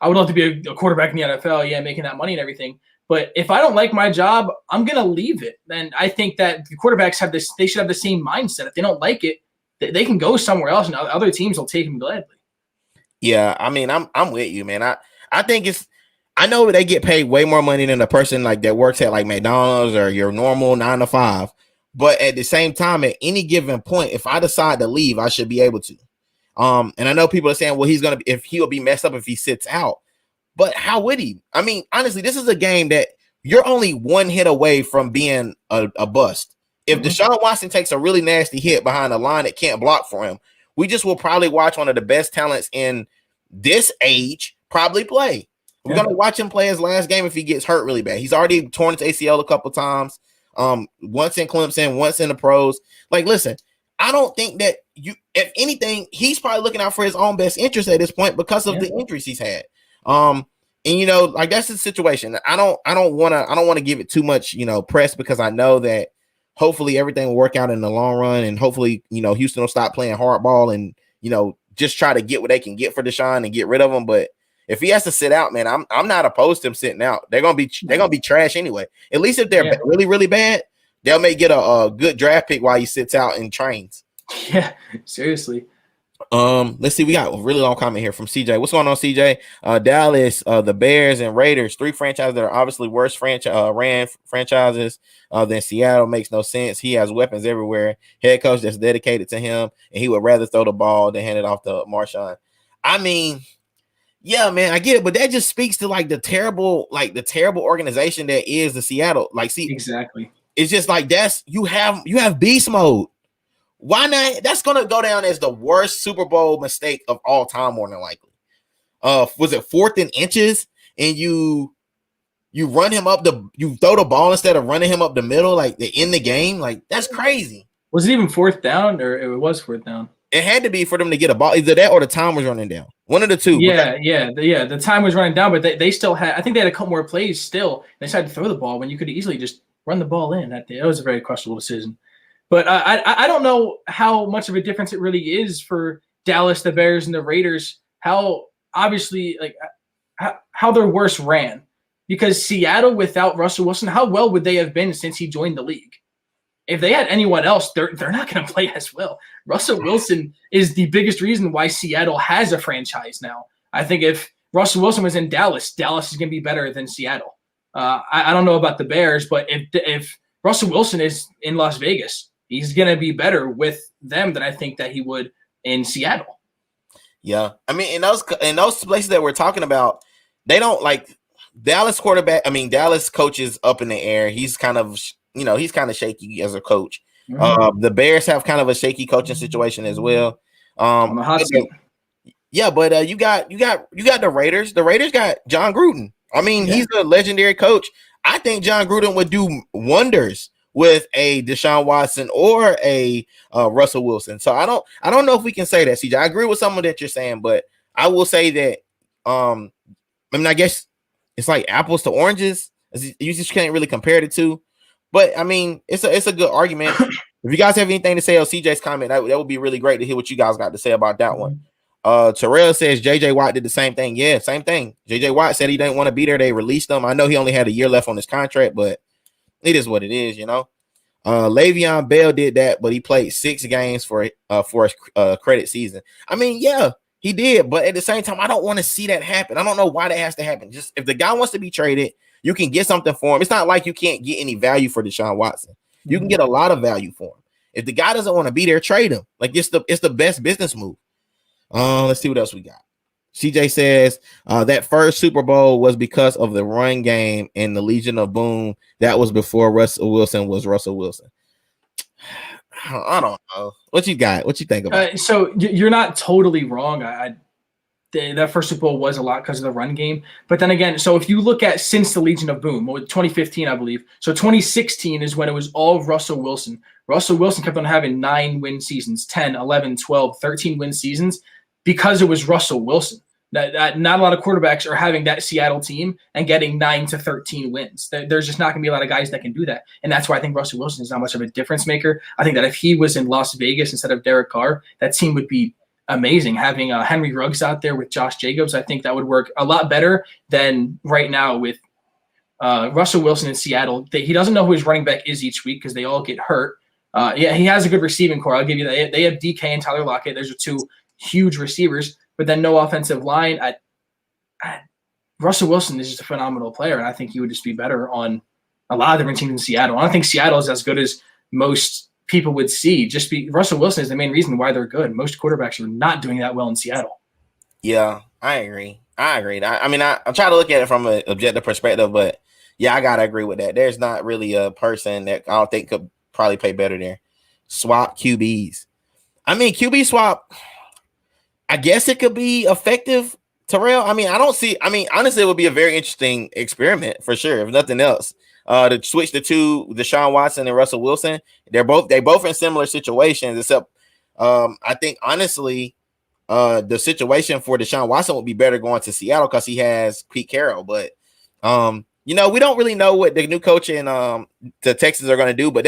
love to be a quarterback in the NFL, making that money and everything. But if I don't like my job, I'm gonna leave it. And I think that the quarterbacks they should have the same mindset. If they don't like it, they can go somewhere else, and other teams will take them gladly.
Yeah, I mean, I'm with you, man. I think I know they get paid way more money than a person that works at McDonald's or your normal 9 to 5. But at the same time, at any given point, if I decide to leave, I should be able to. And I know people are saying, well, he'll be messed up if he sits out, but how would he? I mean, honestly, this is a game that you're only one hit away from being a bust. If Deshaun Watson takes a really nasty hit behind a line that can't block for him, we just will probably watch one of the best talents in this age probably play. We're going to watch him play his last game if he gets hurt really bad. He's already torn his ACL a couple times, once in Clemson, once in the pros. Listen, I don't think that if anything, he's probably looking out for his own best interest at this point because of the injuries he's had. And that's the situation. I don't want to give it too much, press, because I know that hopefully everything will work out in the long run, and hopefully, Houston will stop playing hardball and, just try to get what they can get for Deshaun and get rid of him. But if he has to sit out, man, I'm not opposed to him sitting out. They're gonna be trash anyway. At least if they're really, really bad, they'll may get a good draft pick while he sits out and trains.
Yeah, seriously.
Let's see. We got a really long comment here from CJ. What's going on, CJ? Dallas, the Bears, and Raiders, 3 franchises that are obviously worse ran franchises than Seattle. Makes no sense. He has weapons everywhere. Head coach that's dedicated to him, and he would rather throw the ball than hand it off to Marshawn. I mean, yeah, man, I get it, but that just speaks to the terrible organization that is the Seattle.
Exactly.
It's just you have beast mode. Why not? That's gonna go down as the worst Super Bowl mistake of all time, more than likely. Was it 4th and inches, and you run him up you throw the ball instead of running him up the middle, to end the game? That's crazy.
Was it even 4th down, or it was 4th down?
It had to be for them to get a ball, either that or the time was running down. One of the two.
Yeah. The time was running down, but they still had. I think they had a couple more plays still. They decided to throw the ball when you could easily just run the ball in. That was a very questionable decision. But I don't know how much of a difference it really is for Dallas, the Bears, and the Raiders. How obviously how their worst ran, because Seattle without Russell Wilson, how well would they have been since he joined the league? If they had anyone else, they're not going to play as well. Russell Wilson is the biggest reason why Seattle has a franchise now. I think if Russell Wilson was in Dallas is going to be better than Seattle. I don't know about the Bears, but if Russell Wilson is in Las Vegas, he's going to be better with them than I think that he would in Seattle.
Yeah. I mean, in those places that we're talking about, they don't Dallas quarterback. I mean, Dallas coach is up in the air. He's kind of, he's kind of shaky as a coach. Mm-hmm. The Bears have kind of a shaky coaching situation as well.
On the hot seat.
Yeah, but you got the Raiders. The Raiders got John Gruden. I mean, he's a legendary coach. I think John Gruden would do wonders with a Deshaun Watson or a Russell Wilson. So I don't know if we can say that, CJ. I agree with some of that you're saying, but I will say that I guess it's like apples to oranges. You just can't really compare the two. But I mean, it's a good argument. If you guys have anything to say on CJ's comment, that would be really great to hear what you guys got to say about that one. Terrell says JJ Watt did the same thing. Yeah, same thing. JJ Watt said he didn't want to be there. They released him. I know he only had a year left on his contract, but it is what it is, Le'Veon Bell did that, but he played 6 games for his credit season. I mean, yeah, he did, but at the same time, I don't want to see that happen. I don't know why that has to happen. Just if the guy wants to be traded, you can get something for him. It's not like you can't get any value for Deshaun Watson. You can get a lot of value for him. If the guy doesn't want to be there, trade him. It's the best business move. Let's see what else we got. CJ says that first Super Bowl was because of the run game and the Legion of Boom. That was before Russell Wilson was Russell Wilson. I don't know. What you got? What you think about it?
So you're not totally wrong. That first Super Bowl was a lot because of the run game. But then again, so if you look at since the Legion of Boom, 2015, I believe. So 2016 is when it was all Russell Wilson. Russell Wilson kept on having 9-win seasons, 10, 11, 12, 13-win seasons because it was Russell Wilson. That not a lot of quarterbacks are having that Seattle team and getting 9 to 13 wins. There's just not going to be a lot of guys that can do that. And that's why I think Russell Wilson is not much of a difference maker. I think that if he was in Las Vegas instead of Derek Carr, that team would be amazing. Having Henry Ruggs out there with Josh Jacobs, I think that would work a lot better than right now with Russell Wilson in Seattle. He doesn't know who his running back is each week because they all get hurt. He has a good receiving core. I'll give you that. They have DK and Tyler Lockett. Those are 2 huge receivers. But then no offensive line. Russell Wilson is just a phenomenal player, and I think he would just be better on a lot of different teams in Seattle. I don't think Seattle is as good as most people would see. Russell Wilson is the main reason why they're good. Most quarterbacks are not doing that well in Seattle.
Yeah, I agree. I mean, I'm trying to look at it from an objective perspective, but yeah, I gotta agree with that. There's not really a person that I don't think could probably play better there. Swap QBs. I mean, QB swap. I guess it could be effective, Terrell. I mean, honestly, it would be a very interesting experiment for sure, if nothing else. To switch the two, Deshaun Watson and Russell Wilson, they both in similar situations, except I think honestly, the situation for Deshaun Watson would be better going to Seattle because he has Pete Carroll. But we don't really know what the new coach and the Texans are going to do, but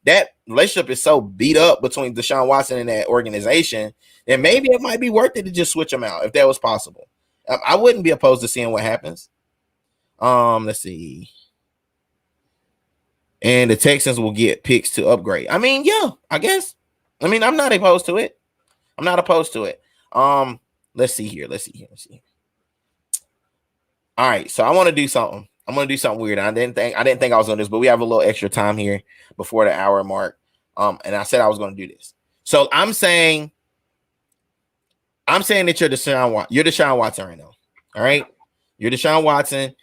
that relationship is so beat up between Deshaun Watson and that organization that maybe it might be worth it to just switch them out if that was possible. I wouldn't be opposed to seeing what happens. Let's see. And the Texans will get picks to upgrade. I mean, yeah, I guess. I mean, I'm not opposed to it. Let's see here. All right, so I want to do something. I'm going to do something weird. I didn't think I was on this, but we have a little extra time here before the hour mark. And I said I was going to do this. So I'm saying that you're Deshaun Watson right now. All right, you're Deshaun Watson.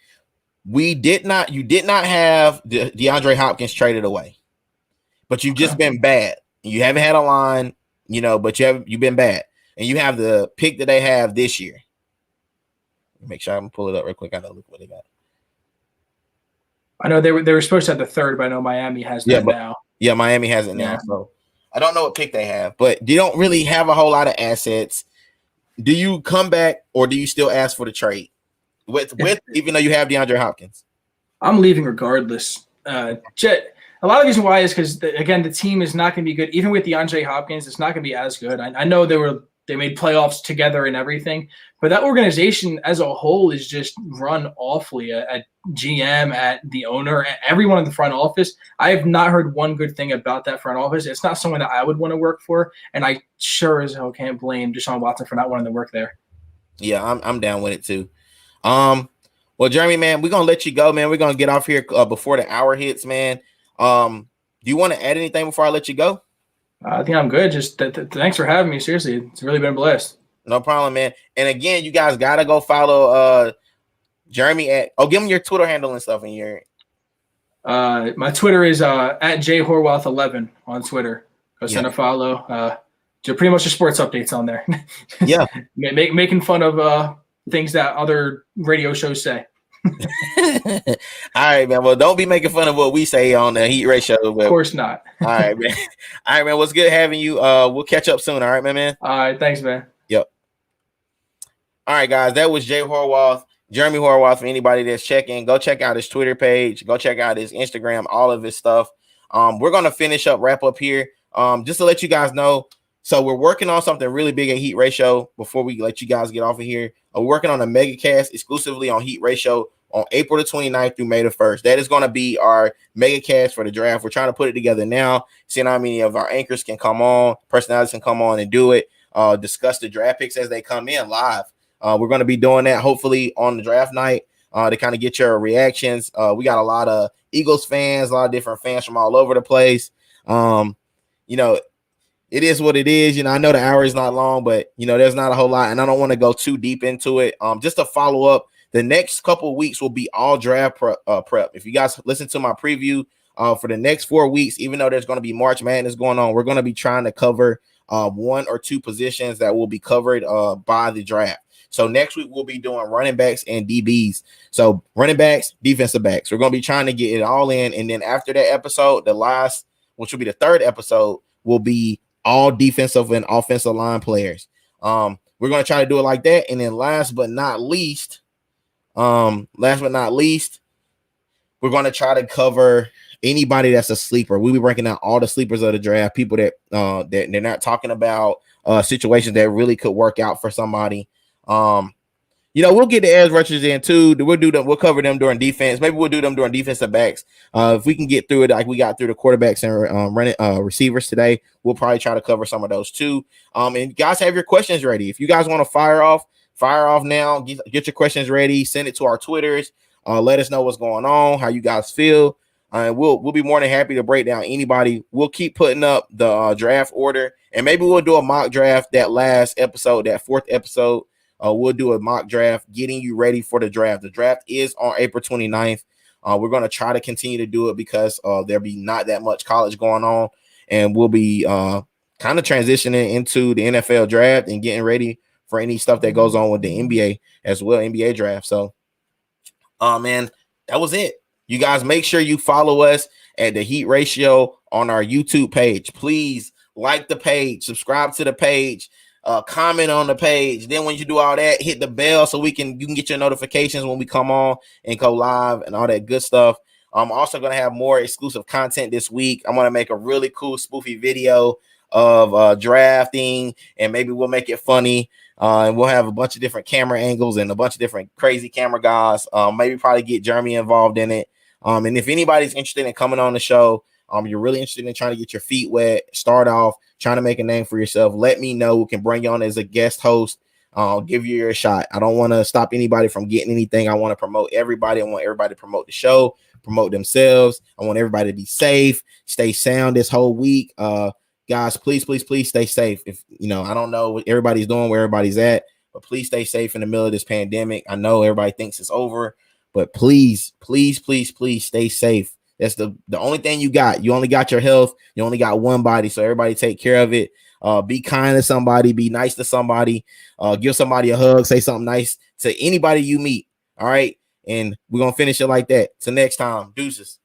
You did not have DeAndre Hopkins traded away, but you've just been bad. You haven't had a line, but you've been bad, and you have the pick that they have this year. Make sure I can pull it up real quick. I know look what they got.
I know they were supposed to have the third, but I know Miami has that now.
Yeah, Miami has it now. So I don't know what pick they have, but you don't really have a whole lot of assets. Do you come back or do you still ask for the trade? With even though you have DeAndre Hopkins?
I'm leaving regardless. A lot of the reason why is because the team is not going to be good. Even with DeAndre Hopkins, it's not going to be as good. I know they made playoffs together and everything, but that organization as a whole is just run awfully at GM, at the owner, at everyone in the front office. I have not heard one good thing about that front office. It's not someone that I would want to work for, and I sure as hell can't blame Deshaun Watson for not wanting to work there.
Yeah, I'm down with it too. Well, Jeremy, man, we're gonna let you go, man. We're gonna get off here before the hour hits, man. Do you want to add anything before I let you go?
I think I'm good. Just thanks for having me. Seriously, it's really been blessed.
No problem, man. And again, you guys gotta go follow Jeremy give him your Twitter handle and stuff in your.
My Twitter is at jhorwoth11 on Twitter. Go send a follow. Pretty much the sports updates on there.
Yeah,
making fun of things that other radio shows say.
All right, man. Well, don't be making fun of what we say on the Heat Ratio. But...
Of course not.
All right, man. All right, man. What's good having you? We'll catch up soon. All right, man.
All right, thanks, man.
Yep. All right, guys. That was Jeremy Horwoth. For anybody that's checking, go check out his Twitter page. Go check out his Instagram. All of his stuff. We're gonna wrap up here. Just to let you guys know. So we're working on something really big at Heat Ratio before we let you guys get off of here. We're working on a mega cast exclusively on Heat Ratio on April the 29th through May the 1st. That is going to be our mega cast for the draft. We're trying to put it together now, seeing how many of our anchors can come on, personalities can come on and do it, discuss the draft picks as they come in live. We're going to be doing that hopefully on the draft night to kind of get your reactions. We got a lot of Eagles fans, a lot of different fans from all over the place. It is what it is. I know the hour is not long, but, there's not a whole lot, and I don't want to go too deep into it. Just to follow up, the next couple of weeks will be all draft prep. If you guys listen to my preview for the next 4 weeks, even though there's going to be March Madness going on, we're going to be trying to cover one or two positions that will be covered by the draft. So next week, we'll be doing running backs and DBs. So running backs, defensive backs. We're going to be trying to get it all in. And then after that episode, the last, which will be the third episode, will be all defensive and offensive line players. We're going to try to do it like that. And then last but not least, we're going to try to cover anybody that's a sleeper. We'll be breaking down all the sleepers of the draft, people that they're not talking about, situations that really could work out for somebody. We'll get the edge rushers in too. We'll cover them during defense. Maybe we'll do them during defensive backs. If we can get through it like we got through the quarterbacks and running receivers today, we'll probably try to cover some of those too. And guys, have your questions ready. If you guys want to fire off now. Get your questions ready. Send it to our Twitters. Let us know what's going on, how you guys feel. We'll be more than happy to break down anybody. We'll keep putting up the draft order, and maybe we'll do a mock draft that last episode, that fourth episode. We'll do a mock draft, getting you ready for the draft. The draft is on April 29th. We're going to try to continue to do it because there'll be not that much college going on, and we'll be kind of transitioning into the NFL draft and getting ready for any stuff that goes on with the NBA as well, NBA draft. So, man, that was it. You guys make sure you follow us at the Heat Ratio on our YouTube page. Please like the page, subscribe to the page. comment on the page. Then when you do all that, hit the bell so you can get your notifications when we come on and go live and all that good stuff. I'm also going to have more exclusive content this week. I'm going to make a really cool spoofy video of drafting, and maybe we'll make it funny. And we'll have a bunch of different camera angles and a bunch of different crazy camera guys. Maybe probably get Jeremy involved in it. And if anybody's interested in coming on the show, you're really interested in trying to get your feet wet, start off trying to make a name for yourself, let me know. We can bring you on as a guest host. I'll give you a shot. I don't want to stop anybody from getting anything. I want to promote everybody. I want everybody to promote the show, promote themselves. I want everybody to be safe, stay sound this whole week. Guys, please stay safe. If I don't know what everybody's doing, where everybody's at, but please stay safe in the middle of this pandemic. I know everybody thinks it's over, but please stay safe. That's the only thing you got. You only got your health. You only got one body. So everybody take care of it. Be kind to somebody. Be nice to somebody. Give somebody a hug. Say something nice to anybody you meet. All right. And we're going to finish it like that. Till next time. Deuces.